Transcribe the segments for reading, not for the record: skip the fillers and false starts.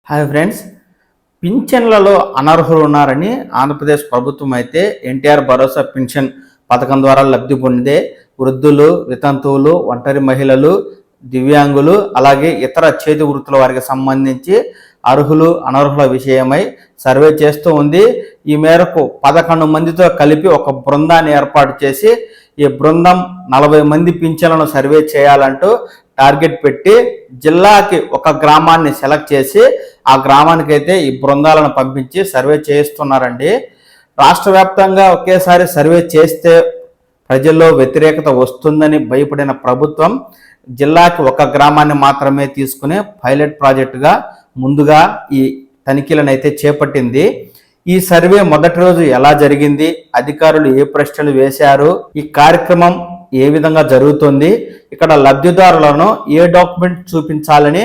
Hi friends, పింఛన్లలో అనర్హులు ఉన్నారని ఆంధ్రప్రదేశ్ ప్రభుత్వం అయితే ఎన్టీఆర్ భరోసా పింఛన్ పథకం ద్వారా లబ్ధి పొందే వృద్ధులు, వితంతువులు, ఒంటరి మహిళలు, దివ్యాంగులు అలాగే ఇతర చేతి వృత్తుల వారికి సంబంధించి అర్హులు అనర్హుల విషయమై సర్వే చేస్తూ ఉంది. ఈ మేరకు 11 మందితో కలిపి ఒక బృందాన్ని ఏర్పాటు చేసి ఈ బృందం 40 మంది పింఛన్లను సర్వే చేయాలంటూ టార్గెట్ పెట్టి జిల్లాకి ఒక గ్రామాన్ని సెలెక్ట్ చేసి ఆ గ్రామానికి అయితే ఈ బృందాలను పంపించి సర్వే చేయిస్తున్నారండి. రాష్ట్ర వ్యాప్తంగా ఒకేసారి సర్వే చేస్తే ప్రజల్లో వ్యతిరేకత వస్తుందని భయపడిన ప్రభుత్వం జిల్లాకి ఒక గ్రామాన్ని మాత్రమే తీసుకుని పైలట్ ప్రాజెక్టుగా ముందుగా ఈ తనిఖీలను అయితే చేపట్టింది. ఈ సర్వే మొదటి రోజు ఎలా జరిగింది, అధికారులు ఏ ప్రశ్నలు వేశారు, ఈ కార్యక్రమం ఏ విధంగా జరుగుతుంది, ఇక్కడ లబ్ధిదారులను ఏ డాక్యుమెంట్ చూపించాలని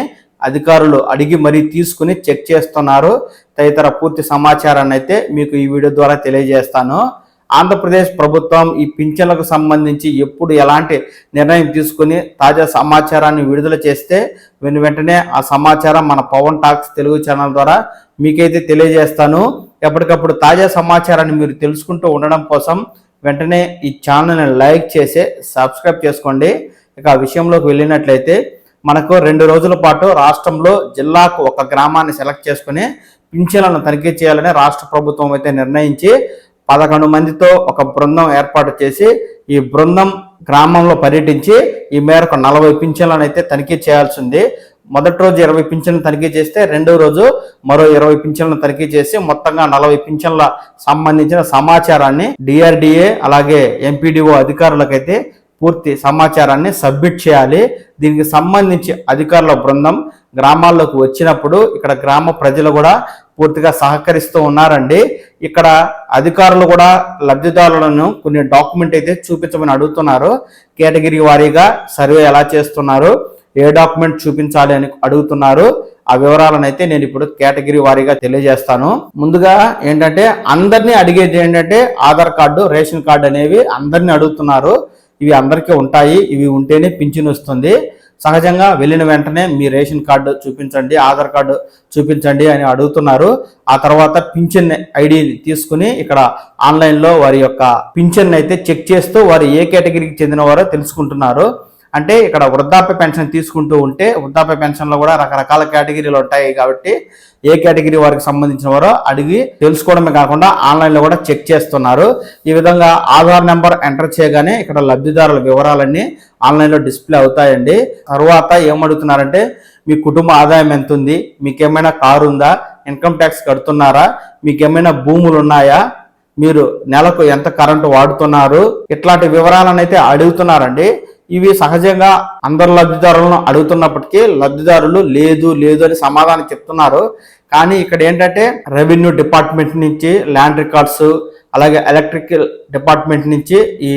అధికారులు అడిగి మరీ తీసుకుని చెక్ చేస్తున్నారు. తదితర పూర్తి సమాచారాన్ని అయితే మీకు ఈ వీడియో ద్వారా తెలియజేస్తాను. ఆంధ్రప్రదేశ్ ప్రభుత్వం ఈ పింఛన్లకు సంబంధించి ఎప్పుడు ఎలాంటి నిర్ణయం తీసుకుని తాజా సమాచారాన్ని విడుదల చేస్తే వెంటనే ఆ సమాచారం మన పవన్ టాక్స్ తెలుగు ఛానల్ ద్వారా మీకైతే తెలియజేస్తాను. ఎప్పటికప్పుడు తాజా సమాచారాన్ని మీరు తెలుసుకుంటూ ఉండడం కోసం వెంటనే ఈ ఛానల్ని లైక్ చేసి సబ్స్క్రైబ్ చేసుకోండి. ఇక ఆ విషయంలోకి వెళ్ళినట్లయితే మనకు 2 రోజుల పాటు రాష్ట్రంలో జిల్లాకు ఒక గ్రామాన్ని సెలెక్ట్ చేసుకుని పింఛన్లను తనిఖీ చేయాలని రాష్ట్ర ప్రభుత్వం అయితే నిర్ణయించి 11 మందితో ఒక బృందం ఏర్పాటు చేసి ఈ బృందం గ్రామంలో పర్యటించి ఈ మేరకు 40 పింఛన్లను అయితే తనిఖీ చేయాల్సింది. మొదటి రోజు 20 పింఛన్లు తనిఖీ చేస్తే రెండో రోజు మరో 20 పింఛన్లను తనిఖీ చేసి మొత్తంగా 40 పింఛన్ల సంబంధించిన సమాచారాన్ని డిఆర్డిఏ అలాగే ఎంపీడీఓ అధికారులకైతే పూర్తి సమాచారాన్ని సబ్మిట్ చేయాలి. దీనికి సంబంధించి అధికారుల బృందం గ్రామాల్లోకి వచ్చినప్పుడు ఇక్కడ గ్రామ ప్రజలు కూడా పూర్తిగా సహకరిస్తూ ఉన్నారండి. ఇక్కడ అధికారులు కూడా లబ్ధిదారులను కొన్ని డాక్యుమెంట్ అయితే చూపించమని అడుగుతున్నారు. కేటగిరీ వారీగా సర్వే ఎలా చేస్తున్నారు, ఏ డాక్యుమెంట్ చూపించాలి అని అడుగుతున్నారు. ఆ వివరాలను అయితే నేను ఇప్పుడు కేటగిరీ వారీగా తెలియజేస్తాను. ముందుగా ఏంటంటే అందరినీ అడిగేది ఏంటంటే ఆధార్ కార్డు, రేషన్ కార్డు అనేవి అందరినీ అడుగుతున్నారు. ఇవి అందరికీ ఉంటాయి, ఇవి ఉంటేనే పింఛన్ వస్తుంది. సహజంగా వెళ్ళిన వెంటనే మీ రేషన్ కార్డు చూపించండి, ఆధార్ కార్డు చూపించండి అని అడుగుతున్నారు. ఆ తర్వాత పింఛన్ ఐడి తీసుకుని ఇక్కడ ఆన్లైన్లో వారి యొక్క పింఛన్ అయితే చెక్ చేస్తూ వారు ఏ కేటగిరీకి చెందినవారో తెలుసుకుంటున్నారు. అంటే ఇక్కడ వృద్ధాప్య పెన్షన్ తీసుకుంటూ ఉంటే వృద్ధాప్య పెన్షన్లో కూడా రకరకాల కేటగిరీలు ఉంటాయి కాబట్టి ఏ కేటగిరీ వారికి సంబంధించిన వారో అడిగి తెలుసుకోవడమే కాకుండా ఆన్లైన్లో కూడా చెక్ చేస్తున్నారు. ఈ విధంగా ఆధార్ నెంబర్ ఎంటర్ చేయగానే ఇక్కడ లబ్ధిదారుల వివరాలన్నీ ఆన్లైన్లో డిస్ప్లే అవుతాయండి. తర్వాత ఏమడుగుతున్నారంటే మీ కుటుంబ ఆదాయం ఎంత ఉంది, మీకేమైనా కారు ఉందా, ఇన్కమ్ ట్యాక్స్ కడుతున్నారా, మీకేమైనా భూములు ఉన్నాయా, మీరు నెలకు ఎంత కరెంటు వాడుతున్నారు, ఇట్లాంటి వివరాలను అయితే అడుగుతున్నారండి. ఇవి సహజంగా అందరు లబ్ధిదారులను అడుగుతున్నప్పటికీ లబ్ధిదారులు లేదు లేదు అని సమాధానం చెప్తున్నారు. కానీ ఇక్కడ ఏంటంటే రెవెన్యూ డిపార్ట్మెంట్ నుంచి ల్యాండ్ రికార్డ్స్ అలాగే ఎలక్ట్రికల్ డిపార్ట్మెంట్ నుంచి ఈ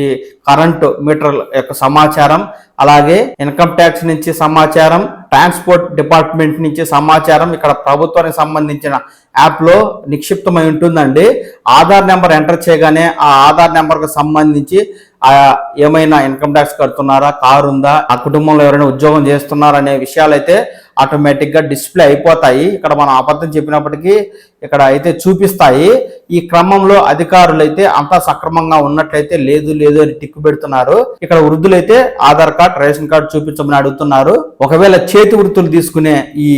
కరెంటు మీటర్ యొక్క సమాచారం, అలాగే ఇన్కమ్ ట్యాక్స్ నుంచి సమాచారం, ట్రాన్స్పోర్ట్ డిపార్ట్మెంట్ నుంచి సమాచారం ఇక్కడ ప్రభుత్వానికి సంబంధించిన యాప్లో నిక్షిప్తమై ఉంటుందండి. ఆధార్ నెంబర్ ఎంటర్ చేయగానే ఆ ఆధార్ నెంబర్కి సంబంధించి ఏమైనా ఇన్కమ్ ట్యాక్స్ కడుతున్నారా, కారు ఉందా, ఆ కుటుంబంలో ఎవరైనా ఉద్యోగం చేస్తున్నారా అనే విషయాలు అయితే ఆటోమేటిక్గా డిస్ప్లే అయిపోతాయి. ఇక్కడ మనం అబద్ధం చెప్పినప్పటికీ ఇక్కడ అయితే చూపిస్తాయి. ఈ క్రమంలో అధికారులు అయితే అంతా సక్రమంగా ఉన్నట్లయితే లేదు లేదు అని టిక్కు పెడుతున్నారు. ఇక్కడ వృద్ధులైతే ఆధార్ కార్డ్, రేషన్ కార్డు చూపించమని అడుగుతున్నారు. ఒకవేళ చేతి వృత్తులు తీసుకునే ఈ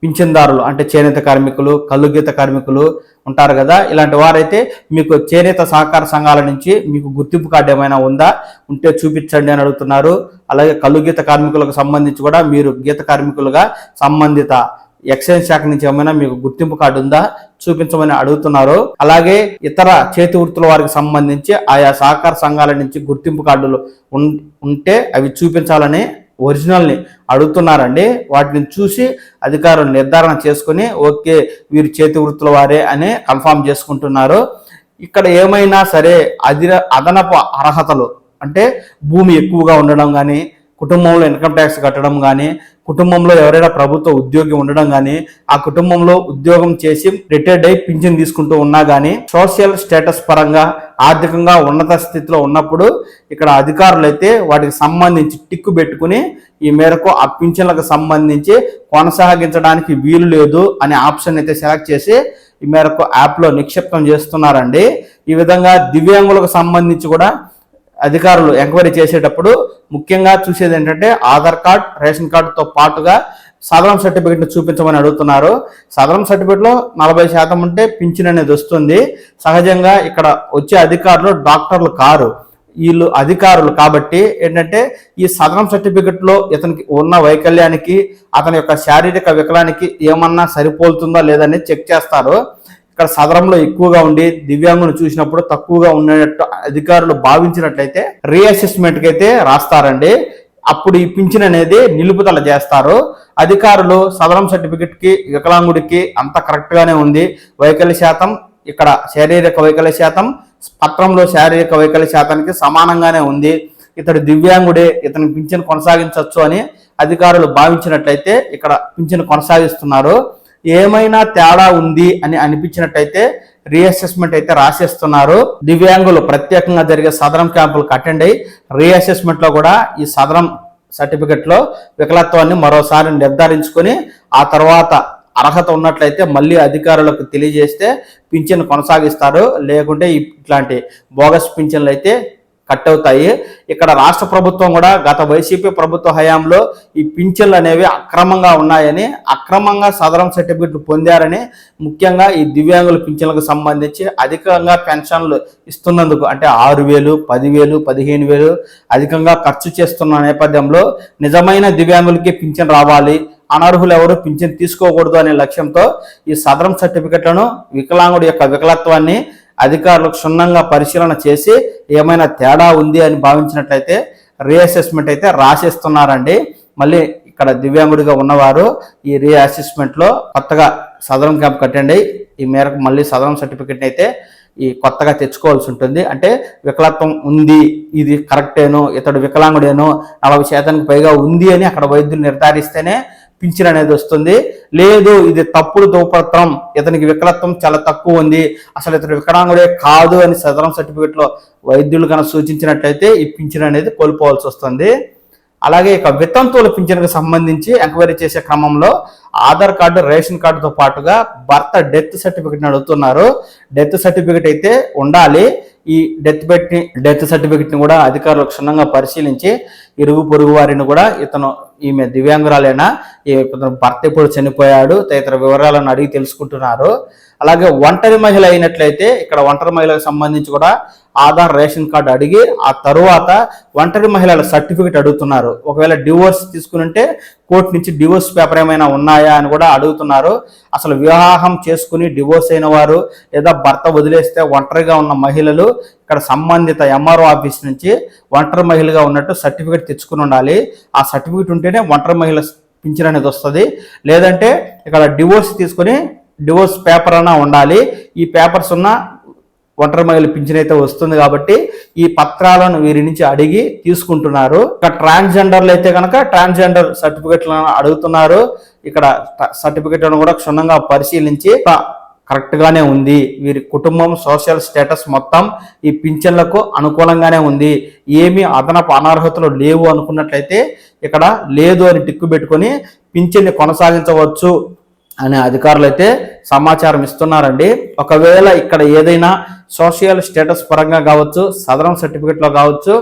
పింఛన్దారులు అంటే చేనేత కార్మికులు, కల్లుగీత కార్మికులు ఉంటారు కదా, ఇలాంటి వారైతే మీకు చేనేత సహకార సంఘాల నుంచి మీకు గుర్తింపు కార్డు ఏమైనా ఉందా, ఉంటే చూపించండి అని అడుగుతున్నారు. అలాగే కల్లుగీత కార్మికులకు సంబంధించి కూడా మీరు గీత కార్మికులుగా సంబంధిత ఎక్సైజ్ శాఖ నుంచి ఏమైనా మీకు గుర్తింపు కార్డు ఉందా చూపించమని అడుగుతున్నారు. అలాగే ఇతర చేతి వృత్తుల వారికి సంబంధించి ఆయా సహకార సంఘాల నుంచి గుర్తింపు కార్డులు ఉంటే అవి చూపించాలని ఒరిజినల్ని అడుగుతున్నారండి. వాటిని చూసి అధికారులు నిర్ధారణ చేసుకుని ఓకే వీరు చేతి వృత్తుల వారే అని కన్ఫామ్ చేసుకుంటున్నారు. ఇక్కడ ఏమైనా సరే అదనపు అర్హతలు అంటే భూమి ఎక్కువగా ఉండడం కానీ, కుటుంబంలో ఇన్కమ్ ట్యాక్స్ కట్టడం కానీ, కుటుంబంలో ఎవరైనా ప్రభుత్వ ఉద్యోగి ఉండడం కానీ, ఆ కుటుంబంలో ఉద్యోగం చేసి రిటైర్డ్ అయి పింఛన్ తీసుకుంటూ ఉన్నా కానీ, సోషల్ స్టేటస్ పరంగా ఆర్థికంగా ఉన్నత స్థితిలో ఉన్నప్పుడు ఇక్కడ అధికారులు అయితే వాటికి సంబంధించి టిక్కు పెట్టుకుని ఈ మేరకు ఆ పింఛన్లకు సంబంధించి కొనసాగించడానికి వీలు లేదు అనే ఆప్షన్ అయితే సెలెక్ట్ చేసి ఈ మేరకు యాప్లో నిక్షిప్తం చేస్తున్నారండి. ఈ విధంగా దివ్యాంగులకు సంబంధించి కూడా అధికారులు ఎంక్వైరీ చేసేటప్పుడు ముఖ్యంగా చూసేది ఏంటంటే ఆధార్ కార్డ్, రేషన్ కార్డుతో పాటుగా సదరం సర్టిఫికెట్ని చూపించమని అడుగుతున్నారు. సదరం సర్టిఫికెట్లో 40% ఉంటే పింఛన్ అనేది వస్తుంది. సహజంగా ఇక్కడ వచ్చే అధికారులు డాక్టర్లు కారు, వీళ్ళు అధికారులు కాబట్టి ఏంటంటే ఈ సదరం సర్టిఫికెట్లో ఇతనికి ఉన్న వైకల్యానికి అతని యొక్క శారీరక వికలానికి ఏమన్నా సరిపోతుందా లేదని చెక్ చేస్తారు. ఇక్కడ సదరంలో ఎక్కువగా ఉండి దివ్యాంగును చూసినప్పుడు తక్కువగా ఉన్నట్టు అధికారులు భావించినట్లయితే రీఅసెస్మెంట్కి అయితే రాస్తారండి. అప్పుడు ఈ పింఛన్ అనేది నిలుపుదల చేస్తారు. అధికారులు సదరం సర్టిఫికెట్కి వికలాంగుడికి అంత కరెక్ట్గానే ఉంది, వైకల్య శాతం ఇక్కడ శారీరక వైకల్య శాతం పత్రంలో శారీరక వైకల్య శాతానికి సమానంగానే ఉంది, ఇతడు దివ్యాంగుడే, ఇతని పింఛన్ కొనసాగించవచ్చు అని అధికారులు భావించినట్లయితే ఇక్కడ పింఛన్ కొనసాగిస్తున్నారు. ఏమైనా తేడా ఉంది అని అనిపించినట్టయితే రీఅసెస్మెంట్ అయితే రాసేస్తున్నారు. దివ్యాంగులు ప్రత్యేకంగా జరిగే సదరం క్యాంపులకు అటెండ్ అయ్యి రీఅసెస్మెంట్ లో కూడా ఈ సదరం సర్టిఫికెట్ లో వికలత్వాన్ని మరోసారి నిర్ధారించుకొని ఆ తర్వాత అర్హత ఉన్నట్లయితే మళ్ళీ అధికారులకు తెలియజేస్తే పింఛన్ కొనసాగిస్తారు. లేకుంటే ఇట్లాంటి బోగస్ పింఛన్లు అయితే కట్ అవుతాయి. ఇక్కడ రాష్ట్ర ప్రభుత్వం కూడా గత వైసీపీ ప్రభుత్వ హయాంలో ఈ పింఛన్లు అనేవి అక్రమంగా ఉన్నాయని, అక్రమంగా సదరం సర్టిఫికెట్లు పొందారని, ముఖ్యంగా ఈ దివ్యాంగుల పింఛన్లకు సంబంధించి అధికంగా పెన్షన్లు ఇస్తున్నందుకు అంటే 6,000, 10,000, 15,000 అధికంగా ఖర్చు చేస్తున్న నేపథ్యంలో నిజమైన దివ్యాంగులకి పింఛన్ రావాలి, అనర్హులు ఎవరు పింఛన్ తీసుకోకూడదు అనే లక్ష్యంతో ఈ సదరం సర్టిఫికెట్లను వికలాంగుడి యొక్క వికలత్వాన్ని అధికారులు క్షుణ్ణంగా పరిశీలన చేసి ఏమైనా తేడా ఉంది అని భావించినట్లయితే రీఅసెస్మెంట్ అయితే రాసేస్తున్నారండి. మళ్ళీ ఇక్కడ దివ్యాంగుడిగా ఉన్నవారు ఈ రీఅసెస్మెంట్లో కొత్తగా సదరం క్యాంప్ కట్టండి. ఈ మేరకు మళ్ళీ సదరం సర్టిఫికెట్ అయితే ఈ కొత్తగా తెచ్చుకోవాల్సి ఉంటుంది. అంటే వికలత్వం ఉంది, ఇది కరెక్టేనో, ఇతడు వికలాంగుడేనో 40% పైగా ఉంది అని అక్కడ వైద్యులు నిర్ధారిస్తేనే పింఛన్ అనేది వస్తుంది. లేదు ఇది తప్పుడు ధృవపత్రం, ఇతనికి వికలత్వం చాలా తక్కువ ఉంది, అసలు ఇతడు వికలాంగుడే కాదు అని సదరం సర్టిఫికెట్ లో వైద్యులు కనుక సూచించినట్లయితే ఈ పింఛన్ అనేది కోల్పోవాల్సి వస్తుంది. అలాగే ఇక వితంతువుల పింఛన్కి సంబంధించి ఎంక్వైరీ చేసే క్రమంలో ఆధార్ కార్డు, రేషన్ కార్డుతో పాటుగా భర్త డెత్ సర్టిఫికెట్ని అడుగుతున్నారు. డెత్ సర్టిఫికెట్ అయితే ఉండాలి. ఈ డెత్ సర్టిఫికెట్ని కూడా అధికారులు క్షుణ్ణంగా పరిశీలించి ఇరుగు పొరుగు వారిని కూడా ఈమె దివ్యాంగురాలేనా, ఇతను భర్త ఎప్పుడు చనిపోయాడు తదితర వివరాలను అడిగి తెలుసుకుంటున్నారు. అలాగే ఒంటరి మహిళ అయినట్లయితే ఇక్కడ ఒంటరి మహిళకు సంబంధించి కూడా ఆధార్, రేషన్ కార్డు అడిగి ఆ తరువాత ఒంటరి మహిళల సర్టిఫికెట్ అడుగుతున్నారు. ఒకవేళ డివోర్స్ తీసుకుని కోర్టు నుంచి డివోర్స్ పేపర్ ఏమైనా ఉన్నాయా అని కూడా అడుగుతున్నారు. అసలు వివాహం చేసుకుని డివోర్స్ అయిన వారు లేదా భర్త వదిలేస్తే ఒంటరిగా ఉన్న మహిళలు ఇక్కడ సంబంధిత ఎంఆర్ఓ ఆఫీస్ నుంచి ఒంటరి మహిళగా ఉన్నట్టు సర్టిఫికెట్ తెచ్చుకుని ఉండాలి. ఆ సర్టిఫికెట్ ఉంటేనే ఒంటరి మహిళ పింఛన్ అనేది వస్తుంది. లేదంటే ఇక్కడ డివోర్స్ తీసుకుని డివోర్స్ పేపర్ అన్నా ఉండాలి. ఈ పేపర్స్ ఉన్న ఒంటరి మహిళ పింఛన్ అయితే వస్తుంది. కాబట్టి ఈ పత్రాలను వీరి నుంచి అడిగి తీసుకుంటున్నారు. ఇక ట్రాన్స్జెండర్లు అయితే కనుక ట్రాన్స్జెండర్ సర్టిఫికెట్లను అడుగుతున్నారు. ఇక్కడ సర్టిఫికెట్లను కూడా క్షుణ్ణంగా పరిశీలించి కరెక్ట్ గానే ఉంది, వీరి కుటుంబం సోషల్ స్టేటస్ మొత్తం ఈ పింఛన్లకు అనుకూలంగానే ఉంది, ఏమీ అదనపు అనర్హతలు లేవు అనుకున్నట్లయితే ఇక్కడ లేదు అని టిక్కు పెట్టుకొని పింఛన్ని కొనసాగించవచ్చు అనే అధికారులు అయితే సమాచారం ఇస్తున్నారండి. ఒకవేళ ఇక్కడ ఏదైనా సోషల్ స్టేటస్ పరంగా కావచ్చు, సదరం సర్టిఫికెట్లో కావచ్చు,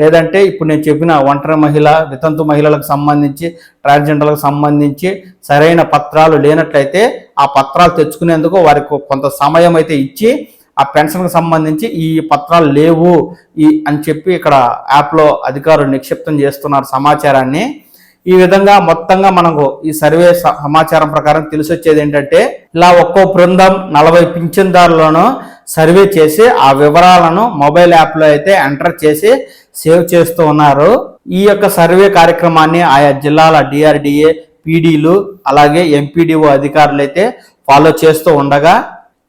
లేదంటే ఇప్పుడు నేను చెప్పిన ఒంటరి మహిళ, వితంతు మహిళలకు సంబంధించి, ట్రాన్స్జెండర్లకు సంబంధించి సరైన పత్రాలు లేనట్లయితే ఆ పత్రాలు తెచ్చుకునేందుకు వారికి కొంత సమయం అయితే ఇచ్చి ఆ పెన్షన్కి సంబంధించి ఈ పత్రాలు లేవు అని చెప్పి ఇక్కడ యాప్లో అధికారులు నిక్షిప్తం చేస్తున్నారు సమాచారాన్ని. ఈ విధంగా మొత్తంగా మనకు ఈ సర్వే సమాచారం ప్రకారం తెలిసి వచ్చేది ఏంటంటే ఇలా ఒక్కో బృందం 40 పింఛన్దారులను సర్వే చేసి ఆ వివరాలను మొబైల్ యాప్లో అయితే ఎంటర్ చేసి సేవ్ చేస్తూ ఉన్నారు. ఈ యొక్క సర్వే కార్యక్రమాన్ని ఆయా జిల్లాల డిఆర్డిఏ, పీడీలు అలాగే ఎంపీడీఓ అధికారులు అయితే ఫాలో చేస్తూ ఉండగా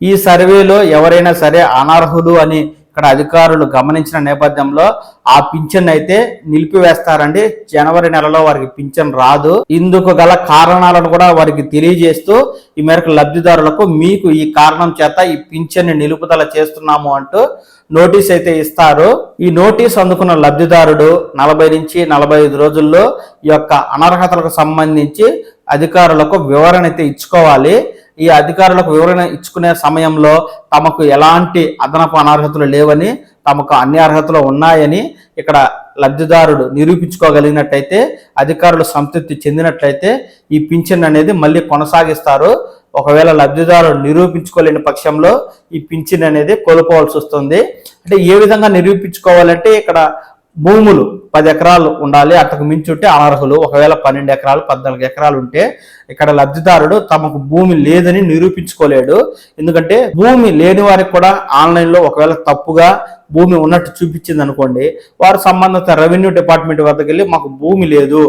ఈ సర్వేలో ఎవరైనా సరే అనర్హులు అని ఇక్కడ అధికారులు గమనించిన నేపథ్యంలో ఆ పింఛన్ అయితే నిలిపివేస్తారండి. జనవరి నెలలో వారికి పింఛన్ రాదు. ఇందుకు గల కారణాలను కూడా వారికి తెలియజేస్తూ ఈ మేరకు లబ్ధిదారులకు మీకు ఈ కారణం చేత ఈ పింఛన్ నిలుపుదల చేస్తున్నాము అంటూ నోటీస్ అయితే ఇస్తారు. ఈ నోటీస్ అందుకున్న లబ్ధిదారుడు 40 నుంచి 45 రోజుల్లో ఈ యొక్క అనర్హతలకు సంబంధించి అధికారులకు వివరణ అయితే ఇచ్చుకోవాలి. ఈ అధికారులకు వివరణ ఇచ్చుకునే సమయంలో తమకు ఎలాంటి అదనపు అనర్హతలు లేవని, తమకు అన్ని అర్హతలు ఉన్నాయని ఇక్కడ లబ్ధిదారుడు నిరూపించుకోగలిగినట్లయితే, అధికారులు సంతృప్తి చెందినట్లయితే ఈ పింఛన్ అనేది మళ్ళీ కొనసాగిస్తారు. ఒకవేళ లబ్ధిదారుడు నిరూపించుకోలేని పక్షంలో ఈ పింఛన్ అనేది కోల్పోవాల్సి వస్తుంది. అంటే ఏ విధంగా నిరూపించుకోవాలంటే ఇక్కడ భూములు 10 ఎకరాలు ఉండాలి, అంతకు మించి ఉంటే అనర్హులు. ఒకవేళ 12 ఎకరాలు 14 ఎకరాలు ఉంటే ఇక్కడ లబ్ధిదారుడు తమకు భూమి లేదని నిరూపించుకోలేడు. ఎందుకంటే భూమి లేని వారికి కూడా ఆన్లైన్లో ఒకవేళ తప్పుగా భూమి ఉన్నట్టు చూపించింది అనుకోండి, వారు సంబంధిత రెవెన్యూ డిపార్ట్మెంట్ వద్దకు వెళ్ళి మాకు భూమి లేదు,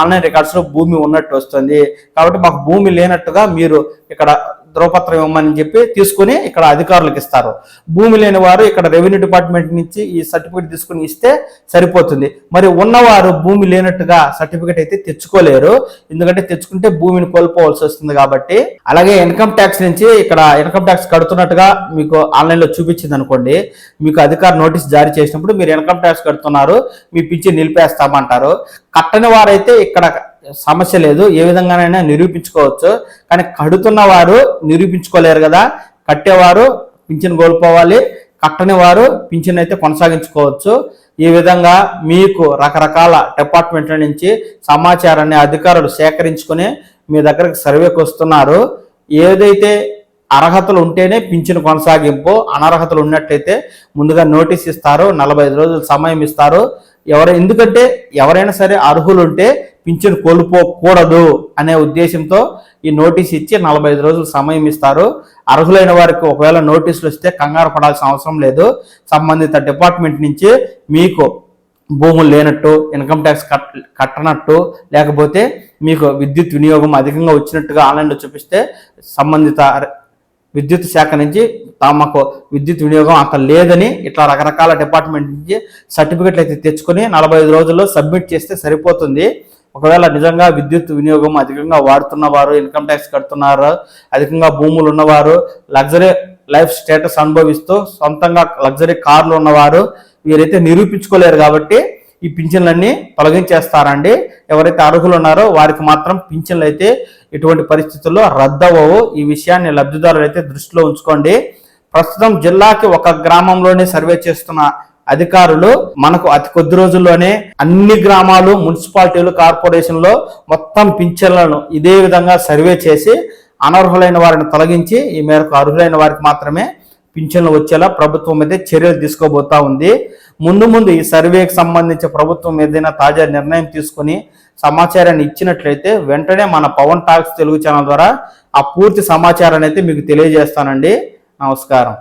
ఆన్లైన్ రికార్డ్స్లో భూమి ఉన్నట్టు వస్తుంది కాబట్టి మాకు భూమి లేనట్టుగా మీరు ఇక్కడ ధ్రువపత్రం ఇవ్వమని చెప్పి తీసుకుని ఇక్కడ అధికారులకు ఇస్తారు. భూమి లేని వారు ఇక్కడ రెవెన్యూ డిపార్ట్మెంట్ నుంచి ఈ సర్టిఫికేట్ తీసుకుని ఇస్తే సరిపోతుంది. మరి ఉన్నవారు భూమి లేనట్టుగా సర్టిఫికేట్ అయితే తెచ్చుకోలేరు, ఎందుకంటే తెచ్చుకుంటే భూమిని కోల్పోవాల్సి వస్తుంది కాబట్టి. అలాగే ఇన్కమ్ ట్యాక్స్ నుంచి ఇక్కడ ఇన్కమ్ ట్యాక్స్ కడుతున్నట్టుగా మీకు ఆన్లైన్లో చూపించింది అనుకోండి, మీకు అధికారి నోటీస్ జారీ చేసినప్పుడు మీరు ఇన్కమ్ ట్యాక్స్ కడుతున్నారు, మీ పింఛన్ నిలిపేస్తామంటారు. కట్టని వారైతే ఇక్కడ సమస్య లేదు, ఏ విధంగానైనా నిరూపించుకోవచ్చు. కానీ కడుతున్న వారు నిరూపించుకోలేరు కదా, కట్టేవారు పింఛన్ కోల్పోవాలి, కట్టని వారు పింఛన్ అయితే కొనసాగించుకోవచ్చు. ఈ విధంగా మీకు రకరకాల డిపార్ట్మెంట్ల నుంచి సమాచారాన్ని అధికారులు సేకరించుకుని మీ దగ్గరకు సర్వేకి వస్తున్నారు. ఏదైతే అర్హతలు ఉంటేనే పింఛను కొనసాగింపు, అనర్హతలు ఉన్నట్లయితే ముందుగా నోటీస్ ఇస్తారు, 45 రోజులు సమయం ఇస్తారు. ఎందుకంటే ఎవరైనా సరే అర్హులు ఉంటే పింఛను కోల్పోకూడదు అనే ఉద్దేశంతో ఈ నోటీస్ ఇచ్చి 45 రోజులు సమయం ఇస్తారు. అర్హులైన వారికి ఒకవేళ నోటీసులు వస్తే కంగారు పడాల్సిన అవసరం లేదు. సంబంధిత డిపార్ట్మెంట్ నుంచి మీకు భూములు లేనట్టు, ఇన్కమ్ ట్యాక్స్ కట్టనట్టు, లేకపోతే మీకు విద్యుత్ వినియోగం అధికంగా వచ్చినట్టుగా ఆన్లైన్లో చూపిస్తే సంబంధిత విద్యుత్ శాఖ నుంచి తమకు విద్యుత్ వినియోగం అంత లేదని ఇట్లా రకరకాల డిపార్ట్మెంట్ నుంచి సర్టిఫికెట్లు అయితే తెచ్చుకొని 45 రోజుల్లో సబ్మిట్ చేస్తే సరిపోతుంది. ఒకవేళ నిజంగా విద్యుత్ వినియోగం అధికంగా వాడుతున్నవారు, ఇన్కమ్ ట్యాక్స్ కడుతున్నారు, అధికంగా భూములు ఉన్నవారు, లగ్జరీ లైఫ్ స్టేటస్ అనుభవిస్తూ సొంతంగా లగ్జరీ కార్లు ఉన్నవారు, వీరైతే నిరూపించుకోలేరు కాబట్టి ఈ పింఛన్లన్నీ తొలగించేస్తారండి. ఎవరైతే అర్హులు ఉన్నారో వారికి మాత్రం పింఛన్లు అయితే ఎటువంటి పరిస్థితుల్లో రద్దవవు. ఈ విషయాన్ని లబ్ధిదారులు అయితే దృష్టిలో ఉంచుకోండి. ప్రస్తుతం జిల్లాకి ఒక గ్రామంలోనే సర్వే చేస్తున్న అధికారులు మనకు అతి కొద్ది రోజుల్లోనే అన్ని గ్రామాలు, మున్సిపాలిటీలు, కార్పొరేషన్లో మొత్తం పింఛన్లను ఇదే విధంగా సర్వే చేసి అనర్హులైన వారిని తొలగించి ఈ మేరకు అర్హులైన వారికి మాత్రమే పింఛన్లు వచ్చేలా ప్రభుత్వం అయితే చర్యలు తీసుకోబోతా ఉంది. ముందు ఈ సర్వేకి సంబంధించి ప్రభుత్వం ఏదైనా తాజా నిర్ణయం తీసుకుని సమాచారాన్ని ఇచ్చినట్లయితే వెంటనే మన పవన్ టాక్స్ తెలుగు ఛానల్ ద్వారా ఆ పూర్తి సమాచారాన్ని అయితే మీకు తెలియజేస్తానండి. నమస్కారం.